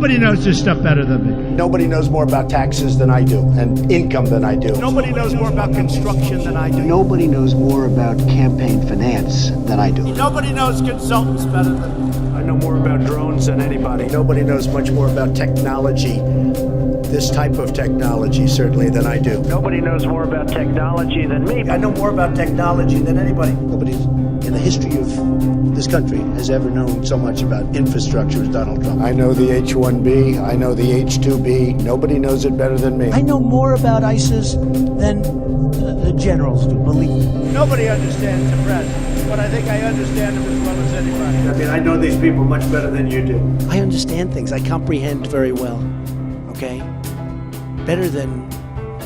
Nobody knows this stuff better than me. Nobody knows more about taxes than I do, and income than I do. Nobody knows more about construction than I do. Nobody knows more about campaign finance than I do. Nobody knows consultants better than me. I know more about drones than anybody. Nobody knows much more about technology, this type of technology, certainly, than I do. Nobody knows more about technology than me. I know more about technology than anybody. Nobody in the history of this country has ever known so much about infrastructure as Donald Trump. I know the H-1B. I know the H-2B. Nobody knows it better than me. I know more about ISIS than the generals do, believe me. Nobody understands the president, but I think I understand him as well as anybody. I mean, I know these people much better than you do. I understand things. I comprehend very well. Okay? Better than,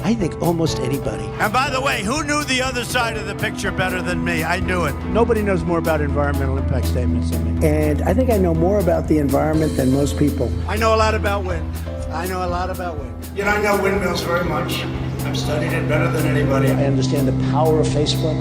I think, almost anybody. And by the way, who knew the other side of the picture better than me? I knew it. Nobody knows more about environmental impact statements than me. And I think I know more about the environment than most people. I know a lot about wind. I know a lot about wind. You know, I know windmills very much. I've studied it better than anybody. I understand the power of Facebook,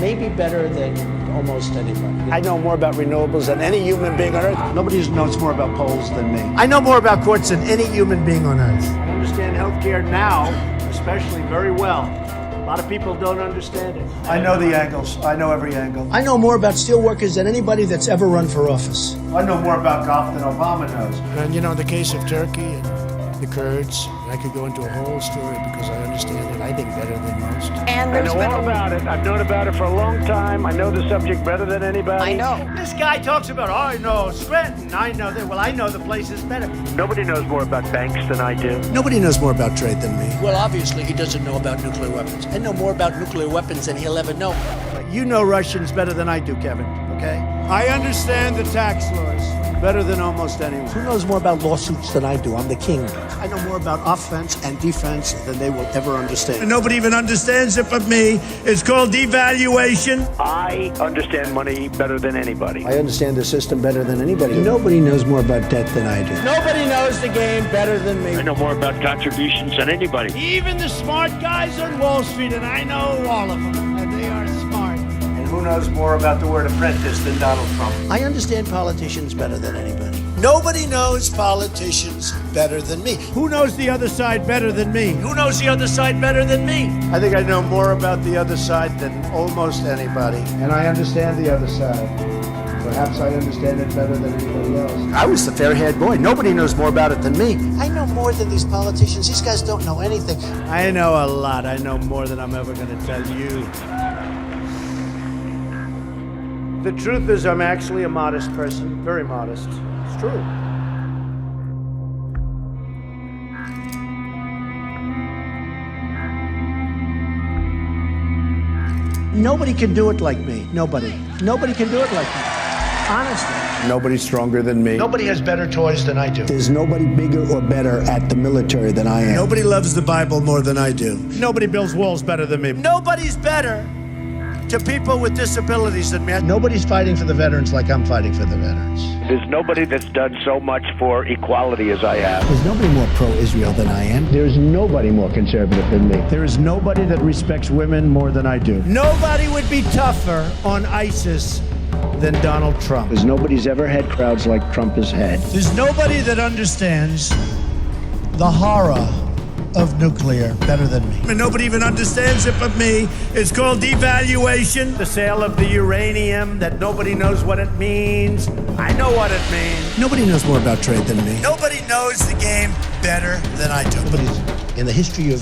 maybe better than almost anybody. I know more about renewables than any human being on Earth. Nobody knows more about polls than me. I know more about courts than any human being on Earth. I understand healthcare now, especially very well. A lot of people don't understand it. I know the angles. I know every angle. I know more about steelworkers than anybody that's ever run for office. I know more about golf than Obama knows. And you know, in the case of Turkey and the Kurds, I could go into a whole story because I understand it, I think, better than most. And I there's know all about it. I've known about it for a long time. I know the subject better than anybody. I know. This guy talks about, oh, I know Scranton. I know that. Well, I know the places better. Nobody knows more about banks than I do. Nobody knows more about trade than me. Well, obviously, he doesn't know about nuclear weapons. I know more about nuclear weapons than he'll ever know. You know Russians better than I do, Kevin, okay? I understand the tax laws. Better than almost anyone. Who knows more about lawsuits than I do? I'm the king. I know more about offense and defense than they will ever understand. And nobody even understands it but me. It's called devaluation. I understand money better than anybody. I understand the system better than anybody. Nobody knows more about debt than I do. Nobody knows the game better than me. I know more about contributions than anybody. Even the smart guys on Wall Street, and I know all of them, and they are smart. And who knows more about the word apprentice than Donald Trump? I understand politicians better than anybody. Nobody knows politicians better than me. Who knows the other side better than me? Who knows the other side better than me? I think I know more about the other side than almost anybody. And I understand the other side. Perhaps I understand it better than anybody else. I was the fair-haired boy. Nobody knows more about it than me. I know more than these politicians. These guys don't know anything. I know a lot. I know more than I'm ever going to tell you. The truth is, I'm actually a modest person. Very modest. It's true. Nobody can do it like me. Nobody. Nobody can do it like me. Honestly. Nobody's stronger than me. Nobody has better toys than I do. There's nobody bigger or better at the military than I am. Nobody loves the Bible more than I do. Nobody builds walls better than me. Nobody's better to people with disabilities than me. Nobody's fighting for the veterans like I'm fighting for the veterans. There's nobody that's done so much for equality as I have. There's nobody more pro-Israel than I am. There's nobody more conservative than me. There is nobody that respects women more than I do. Nobody would be tougher on ISIS than Donald Trump. Because nobody's ever had crowds like Trump has had. There's nobody that understands the horror of nuclear better than me. And nobody even understands it but me. It's called devaluation. The sale of the uranium that nobody knows what it means. I know what it means. Nobody knows more about trade than me. Nobody knows the game better than I do. Nobody in the history of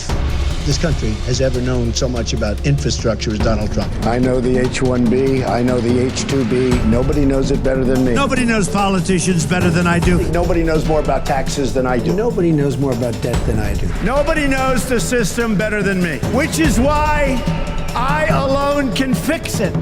this country has ever known so much about infrastructure as Donald Trump. I know the H-1B. I know the H-2B. Nobody knows it better than me. Nobody knows politicians better than I do. Nobody knows more about taxes than I do. Nobody knows more about debt than I do. Nobody knows the system better than me. Which is why I alone can fix it.